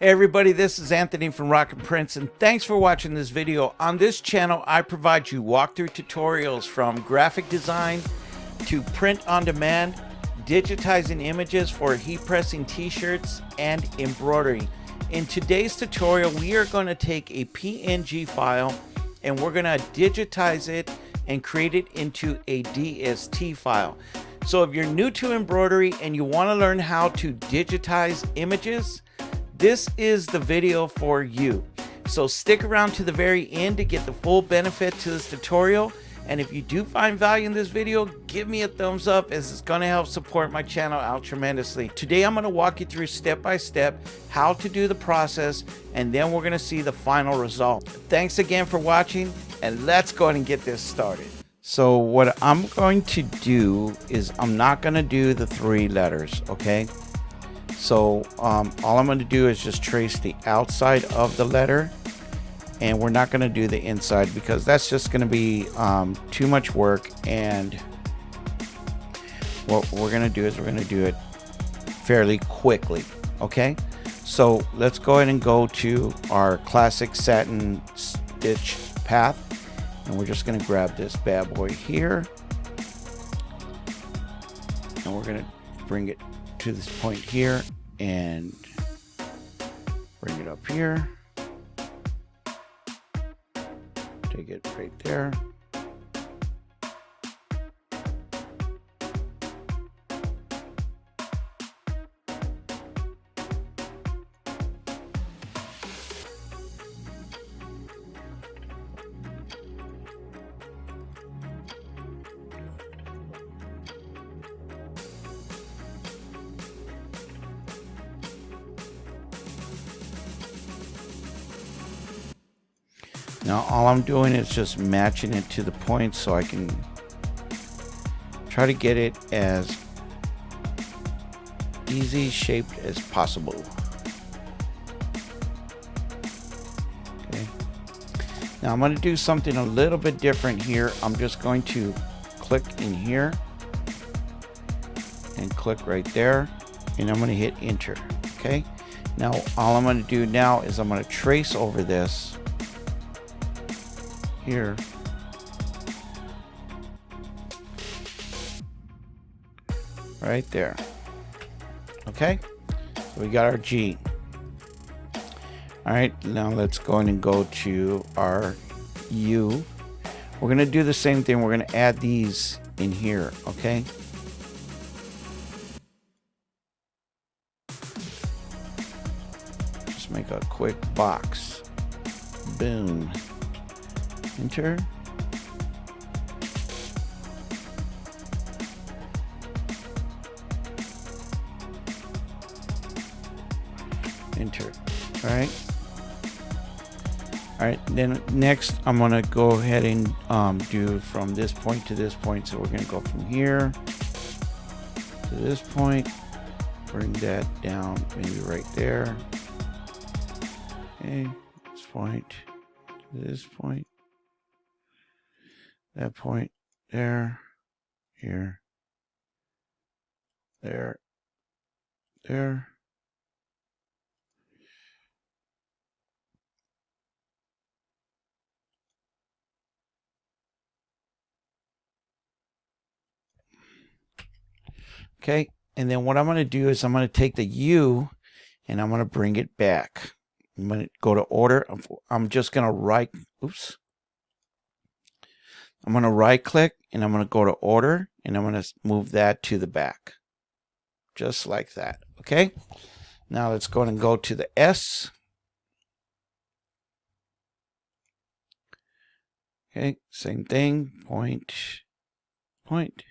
Hey everybody, this is Anthony from Rock and Prince, and thanks for watching this video. On this channel, I provide you walkthrough tutorials from graphic design to print on demand, digitizing images for heat pressing t-shirts, and embroidery. In today's tutorial, we are going to take a PNG file and we're going to digitize it and create it into a DST file. So if you're new to embroidery and you want to learn how to digitize images, this is the video for you. So stick around to the very end to get the full benefit to this tutorial. And if you do find value in this video, give me a thumbs up, as it's going to help support my channel out tremendously. Today I'm going to walk you through step by step how to do the process, and then we're going to see the final result. Thanks again for watching, and let's go ahead and get this started. So what I'm going to do is I'm not going to do the 3 letters, okay? So all I'm going to do is just trace the outside of the letter, and we're not going to do the inside because that's just going to be too much work. And what we're going to do is we're going to do it fairly quickly. Okay, so let's go ahead and go to our classic satin stitch path, and we're just going to grab this bad boy here, and we're going to bring it to this point here and bring it up here, take it right there, now all I'm doing is just matching it to the point so I can try to get it as easy shaped as possible. Okay, now I'm going to do something a little bit different here. I'm just going to click in here and click right there, and I'm going to hit enter. Okay, now all I'm going to do now is I'm going to trace over this here, right there. Okay, so we got our G. All right, now let's go in and go to our U. We're going to do the same thing. We're going to add these in here. Okay, just make a quick box. Boom. Enter. Enter. All right. All right. Then next, I'm gonna go ahead and do from this point to this point. So we're gonna go from here to this point. Bring that down, maybe right there. Okay. This point to this point. That point there, here, there, there. Okay, and then what I'm going to do is I'm going to take the U and I'm going to bring it back. I'm going to go to order. I'm just going to I'm going to right click and I'm going to go to order, and I'm going to move that to the back. Just like that. Okay, now let's go and go to the S. Okay, same thing, point, point.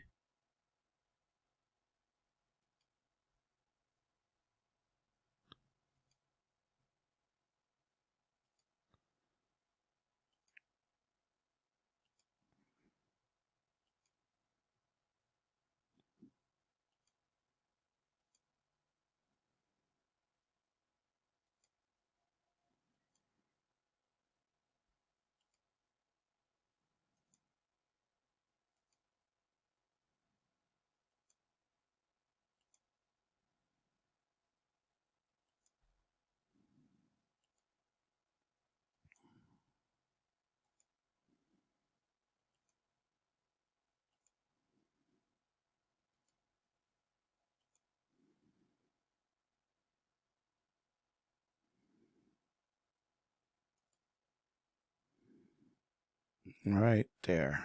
Right there.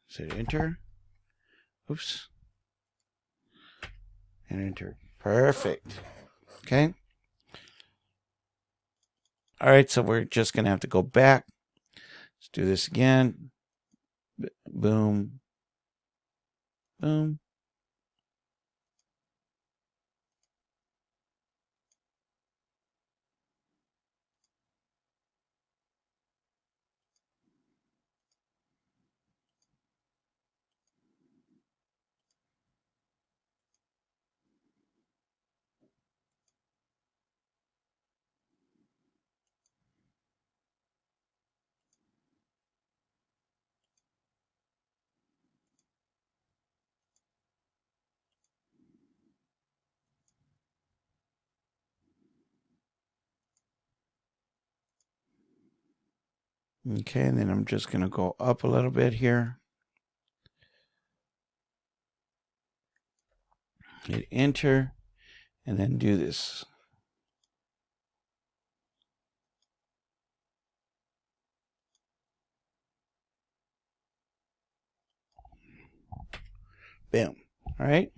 Say enter. Oops. And enter. Perfect. Okay. All right, so we're just going to have to go back. Let's do this again. Boom. Boom. Okay, and then I'm just going to go up a little bit here. Hit enter, and then do this. Boom. All right.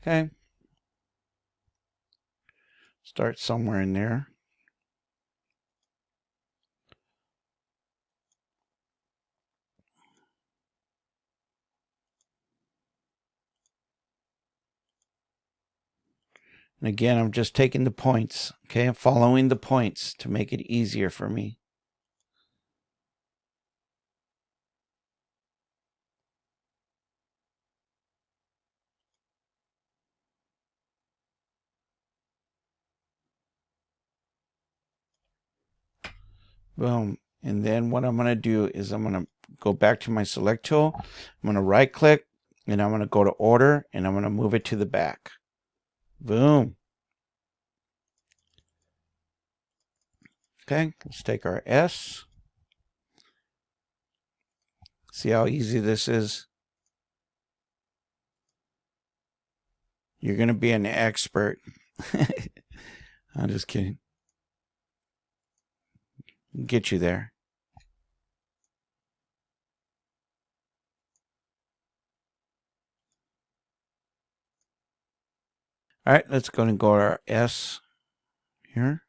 Okay. Start somewhere in there. And again, I'm just taking the points. Okay, I'm following the points to make it easier for me. Boom. And then what I'm going to do is I'm going to go back to my select tool. I'm going to right click and I'm going to go to order and I'm going to move it to the back. Boom. Okay, let's take our S. See how easy this is? You're going to be an expert. I'm just kidding. Get you there. All right, let's go and go to our S here.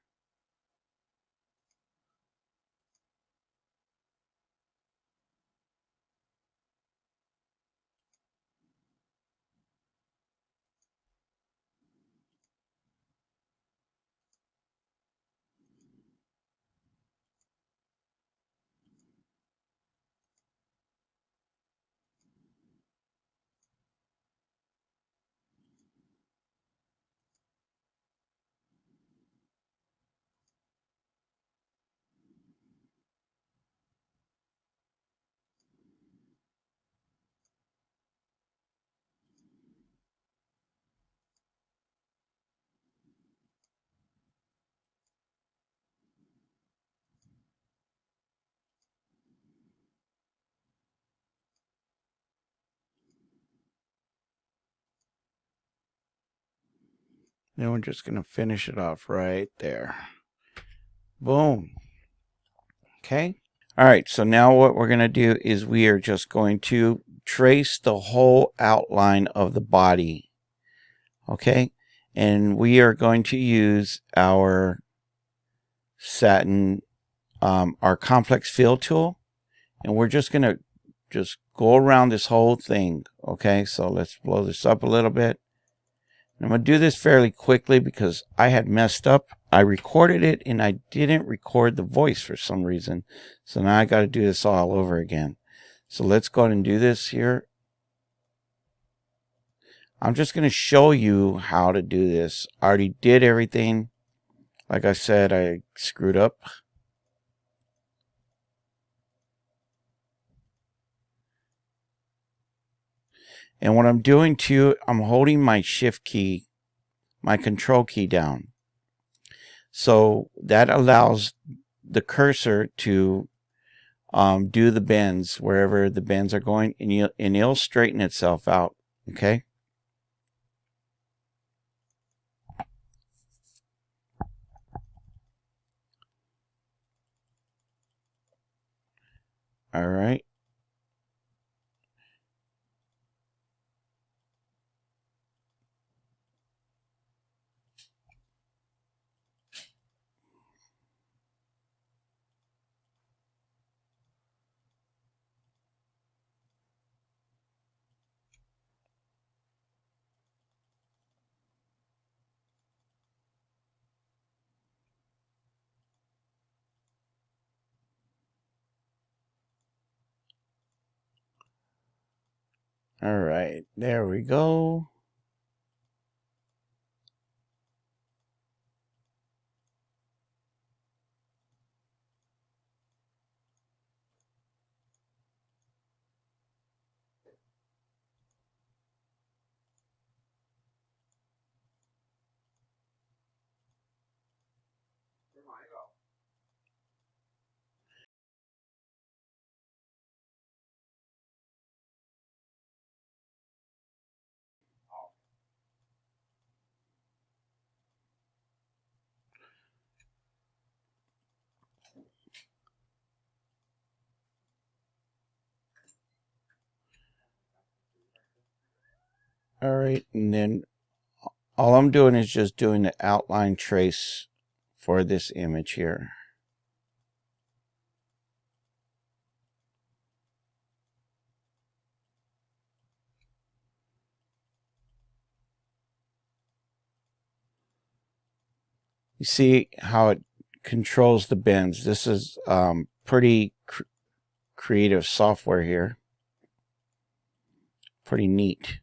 Then we're just going to finish it off right there. Boom. Okay. All right. So now what we're going to do is we are just going to trace the whole outline of the body. Okay. And we are going to use our satin, our complex fill tool. And we're just going to just go around this whole thing. Okay. So let's blow this up a little bit. I'm going to do this fairly quickly because I had messed up. I recorded it and I didn't record the voice for some reason. So now I got to do this all over again. So let's go ahead and do this here. I'm just going to show you how to do this. I already did everything. Like I said, I screwed up. And what I'm doing too, I'm holding my shift key, my control key down. So that allows the cursor to do the bends wherever the bends are going, and it'll straighten itself out. Okay. All right. All right. There we go. All right. And then all I'm doing is just doing the outline trace for this image here. You see how it controls the bends. This is pretty creative software here. Pretty neat.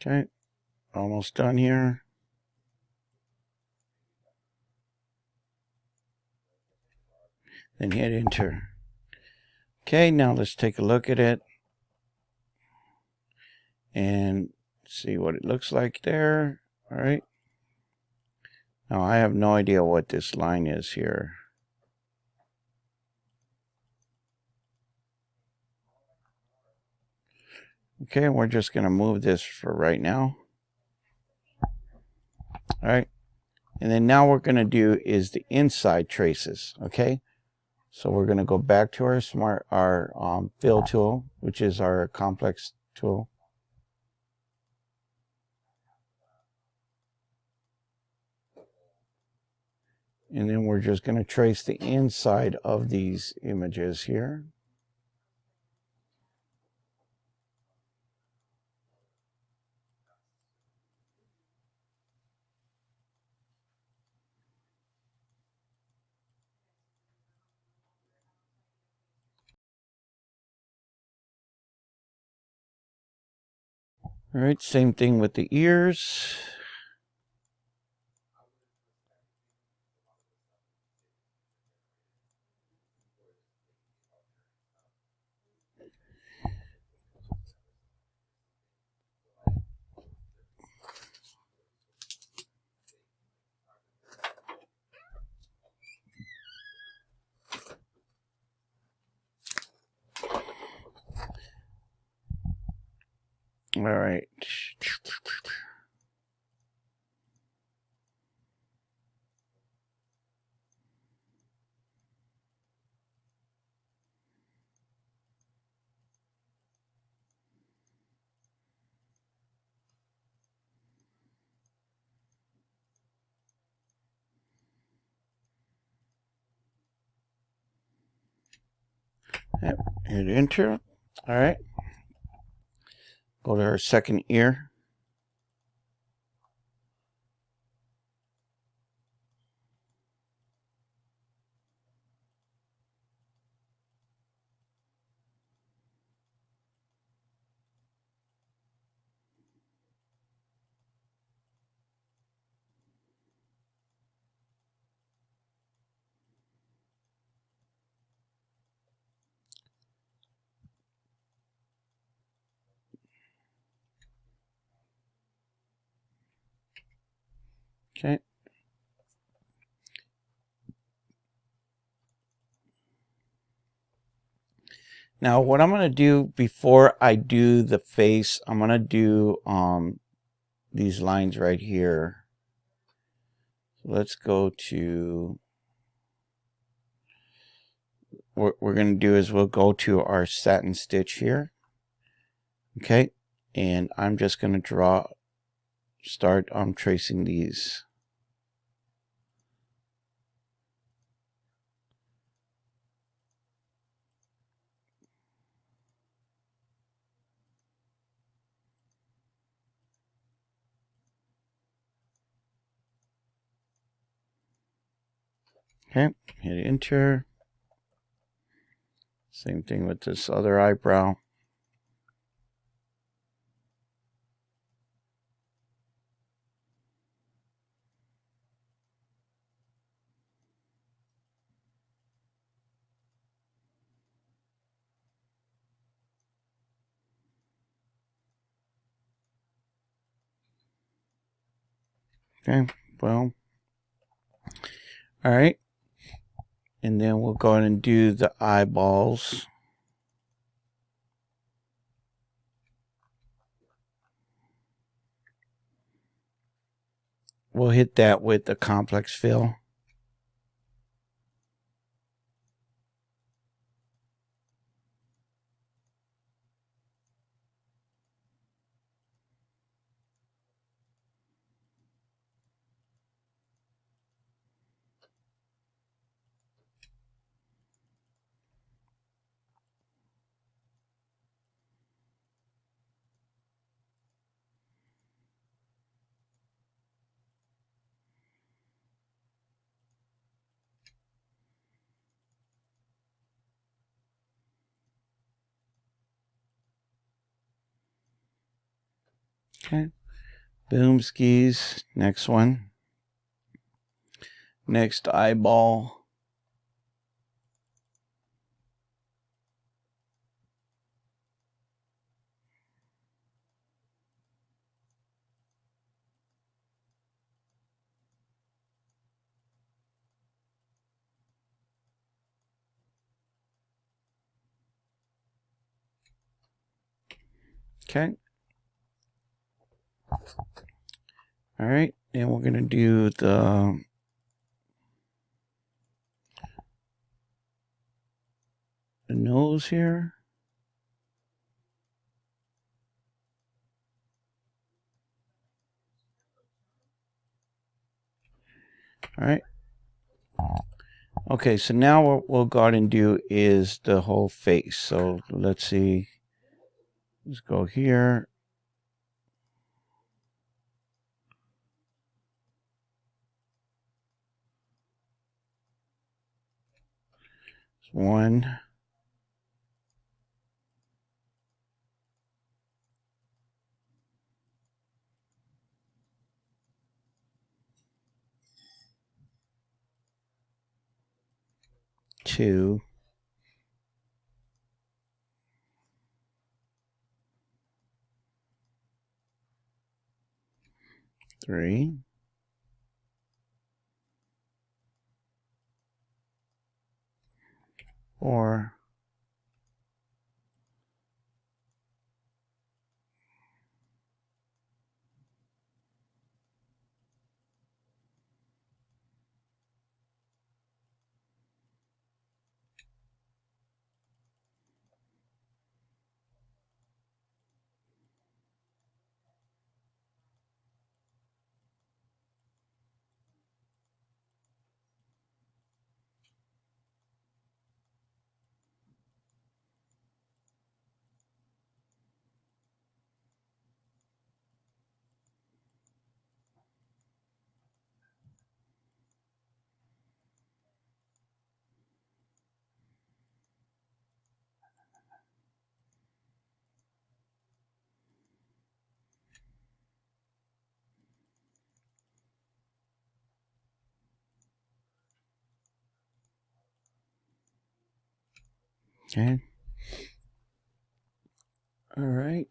Okay, almost done here. Then hit enter. Okay, now let's take a look at it and see what it looks like there. All right. Now I have no idea what this line is here. Okay, we're just going to move this for right now. All right. And then now what we're going to do is the inside traces. Okay. So we're going to go back to our fill tool, which is our complex tool. And then we're just going to trace the inside of these images here. All right, same thing with the ears. All right. Yep. Hit enter. All right. Go to our second ear. Okay. Now, what I'm going to do before I do the face, I'm going to do these lines right here. Let's go to, what we're going to do is we'll go to our satin stitch here. Okay. And I'm just going to start tracing these. Okay, hit enter. Same thing with this other eyebrow. Okay, well, all right. And then we'll go ahead and do the eyeballs. We'll hit that with the complex fill. Okay, boom skis. Next one. Next eyeball. Okay. All right, and we're going to do the nose here. All right. Okay, so now what we'll go ahead and do is the whole face. So let's see. Let's go here. One. Two. Three. Four. Okay. All right.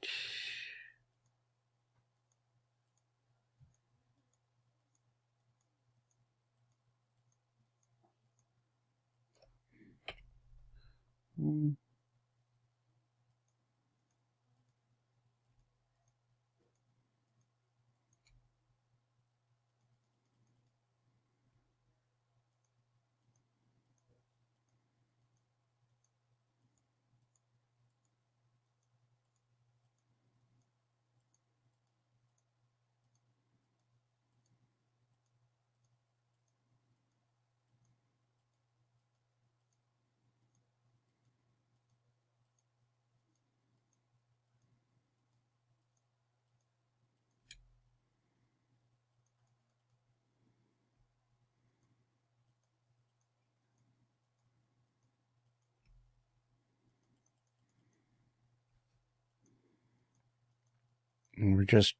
And we're just,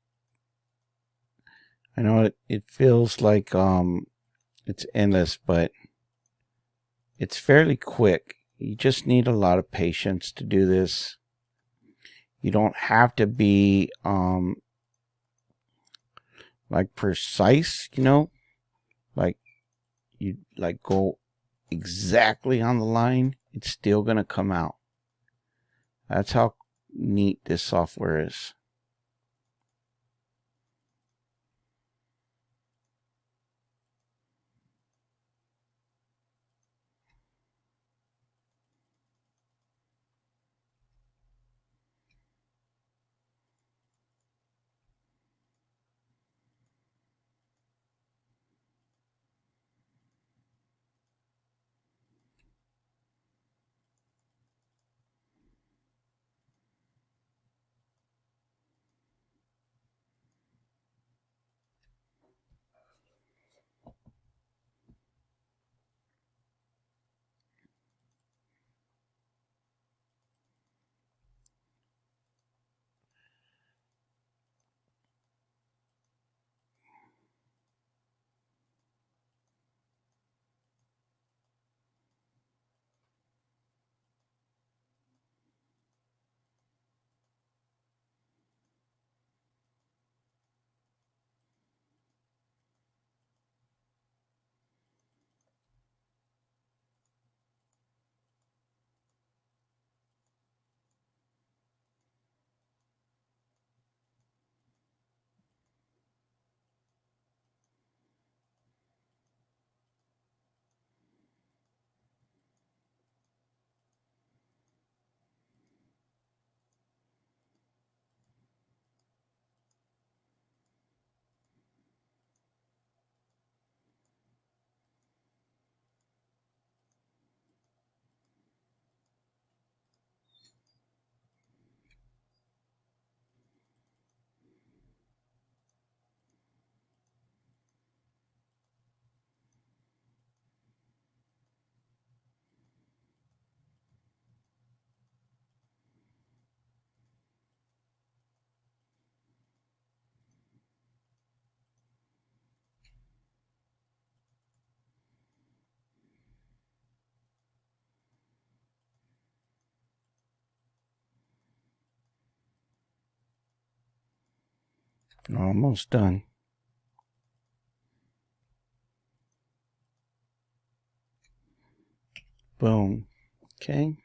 I know it feels like it's endless, but it's fairly quick. You just need a lot of patience to do this. You don't have to be like precise, you know, like you like go exactly on the line. It's still gonna come out. That's how neat this software is. Almost done. Boom. Okay.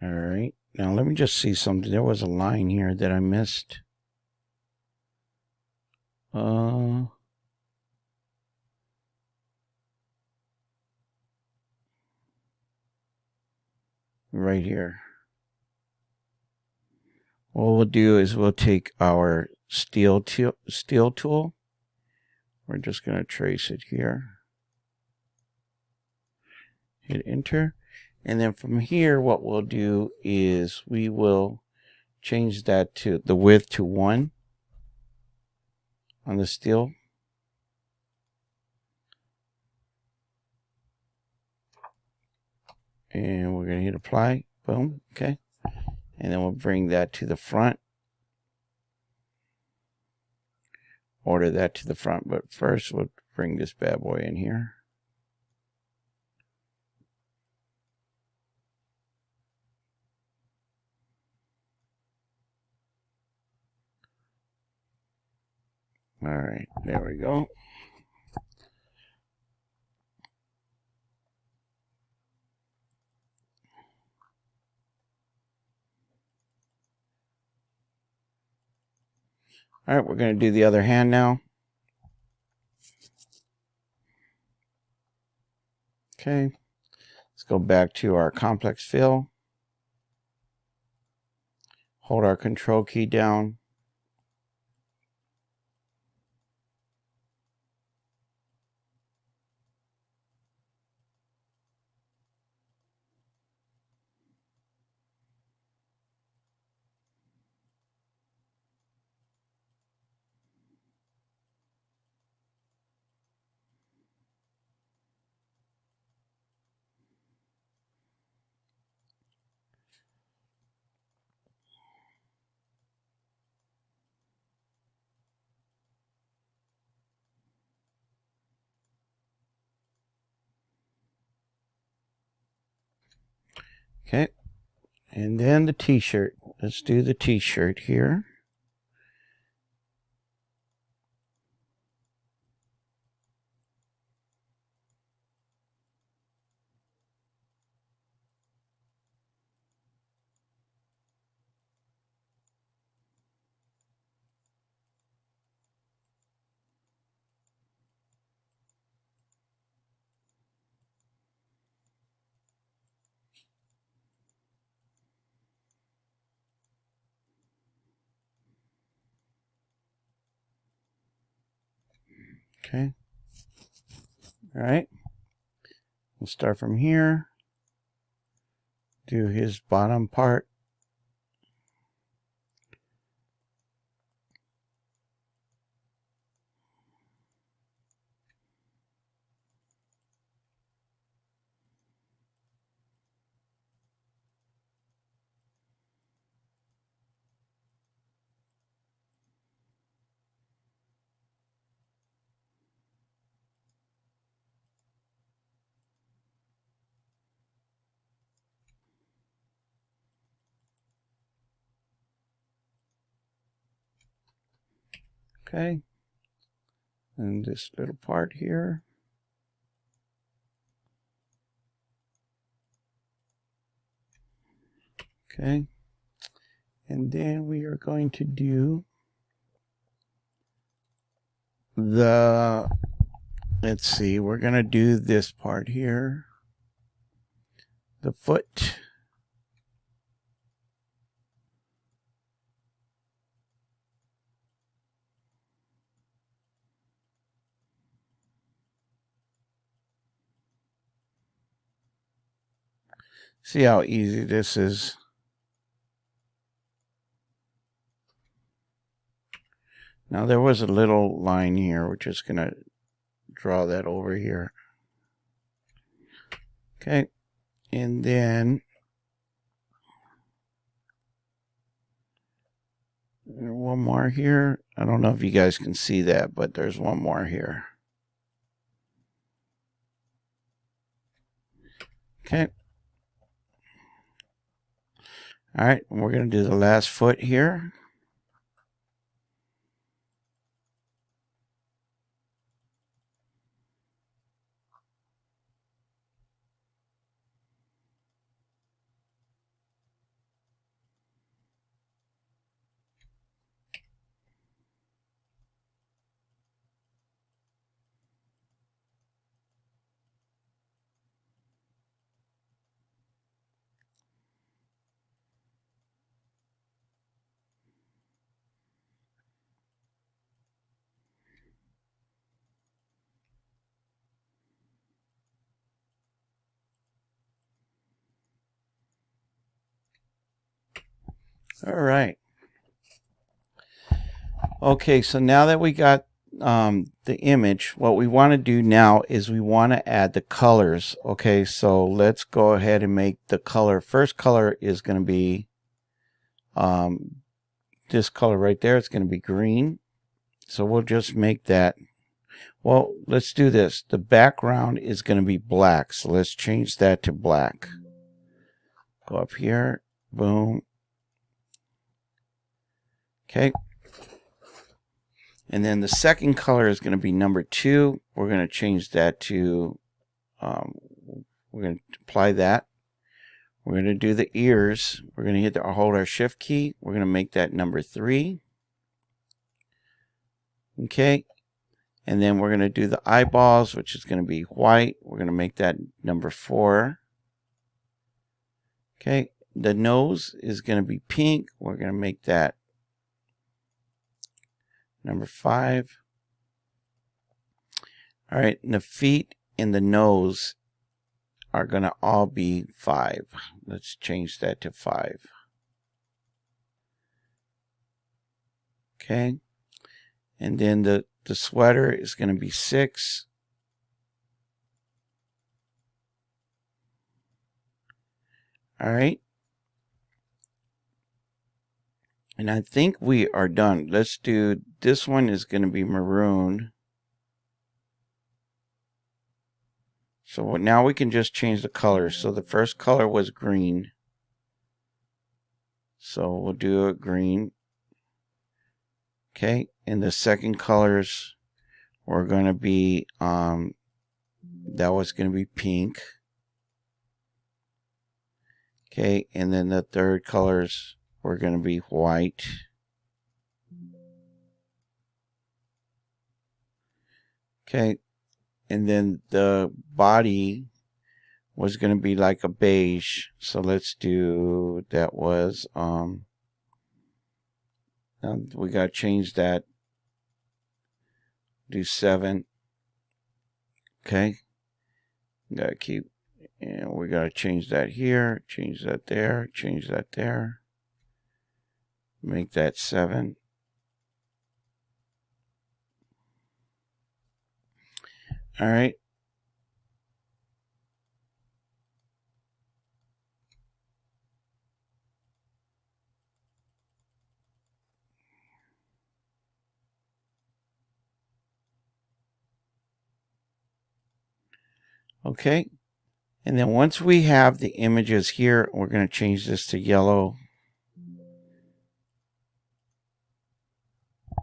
All right. Now let me just see something. There was a line here that I missed. Right here. What we'll do is we'll take our steel tool. We're just going to trace it here. Hit enter. And then from here, what we'll do is we will change that to the width to 1 on the steel. And we're going to hit apply. Boom. Okay. And then we'll bring that to the front. Order that to the front, but first we'll bring this bad boy in here. All right, there we go. All right, we're going to do the other hand now. Okay, let's go back to our complex fill. Hold our control key down. Okay, and then the t-shirt. Let's do the t-shirt here. Okay. All right. We'll start from here. Do his bottom part. Okay. And this little part here. Okay. And then we are going to do the, let's see, we're going to do this part here. The foot. See how easy this is. Now there was a little line here. We're just going to draw that over here. Okay. And then one more here. I don't know if you guys can see that, but there's one more here. Okay. All right, we're going to do the last foot here. All right. Okay, so now that we got the image, what we want to do now is we want to add the colors. Okay, so let's go ahead and make the color. First color is going to be this color right there, it's going to be green. So we'll just make that. Well, let's do this. The background is going to be black. So let's change that to black. Go up here. Boom. Okay. And then the second color is going to be number 2. We're going to change that to, we're going to apply that. We're going to do the ears. We're going to hold our shift key. We're going to make that number 3. Okay. And then we're going to do the eyeballs, which is going to be white. We're going to make that number 4. Okay. The nose is going to be pink. We're going to make that number 5. All right. And the feet and the nose are going to all be 5. Let's change that to 5. Okay. And then the sweater is going to be 6. All right. And I think we are done. Let's do, this one is going to be maroon. So now we can just change the color. So the first color was green. So we'll do a green. Okay. And the second colors were going to be, that was going to be pink. Okay. And then the third colors were going to be white. Okay. And then the body was going to be like a beige. So let's do, that was, we got to change that. Do 7. Okay. Got to keep, and we got to change that here, change that there, change that there. Make that 7. All right. Okay. And then once we have the images here, we're going to change this to yellow.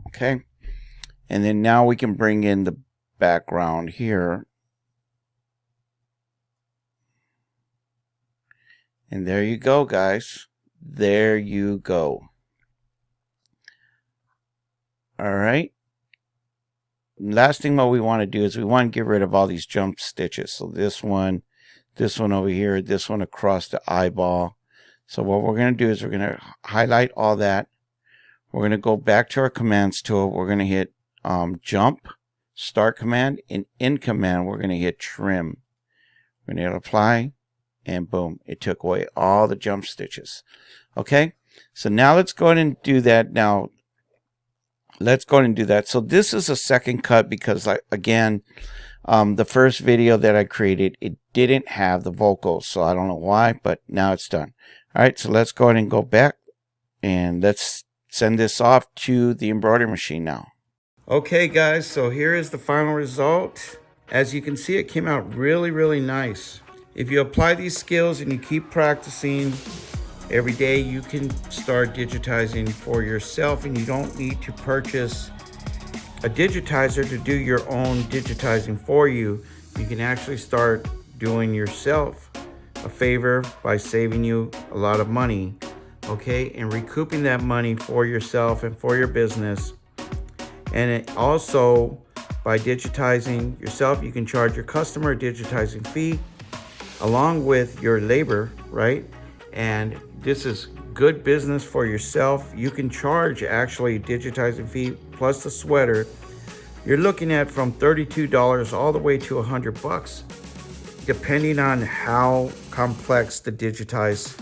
Okay. And then now we can bring in the background here. And there you go, guys. There you go. All right. Last thing what we want to do is we want to get rid of all these jump stitches. So this one over here, this one across the eyeball. So what we're going to do is we're going to highlight all that. We're going to go back to our commands tool. We're going to hit jump, start command, and in command, we're going to hit trim. We're going to hit apply, and boom, it took away all the jump stitches. Okay, so now let's go ahead and do that. Now, let's go ahead and do that. So this is a second cut because, like, again, the first video that I created, it didn't have the vocals. So I don't know why, but now it's done. All right, so let's go ahead and go back, and let's send this off to the embroidery machine now. Okay, guys, so here is the final result. As you can see, it came out really, really nice. If you apply these skills and you keep practicing every day, you can start digitizing for yourself, and you don't need to purchase a digitizer to do your own digitizing for you. You can actually start doing yourself a favor by saving you a lot of money, okay, and recouping that money for yourself and for your business. And it also, by digitizing yourself, you can charge your customer a digitizing fee along with your labor, right? And this is good business for yourself. You can charge actually a digitizing fee plus the sweater. You're looking at from $32 all the way to $100, depending on how complex the digitizing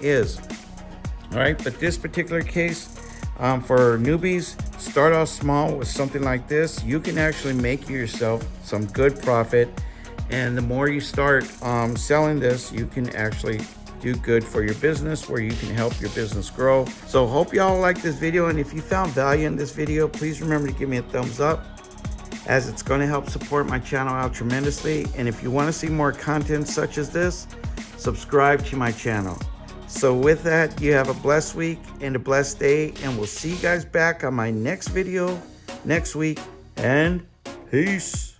is. All right, but this particular case, for newbies, start off small with something like this. You can actually make yourself some good profit, and the more you start selling this, you can actually do good for your business, where you can help your business grow. So hope y'all like this video, and if you found value in this video, please remember to give me a thumbs up, as it's going to help support my channel out tremendously. And if you want to see more content such as this, subscribe to my channel. So with that, you have a blessed week and a blessed day, and we'll see you guys back on my next video next week, and peace.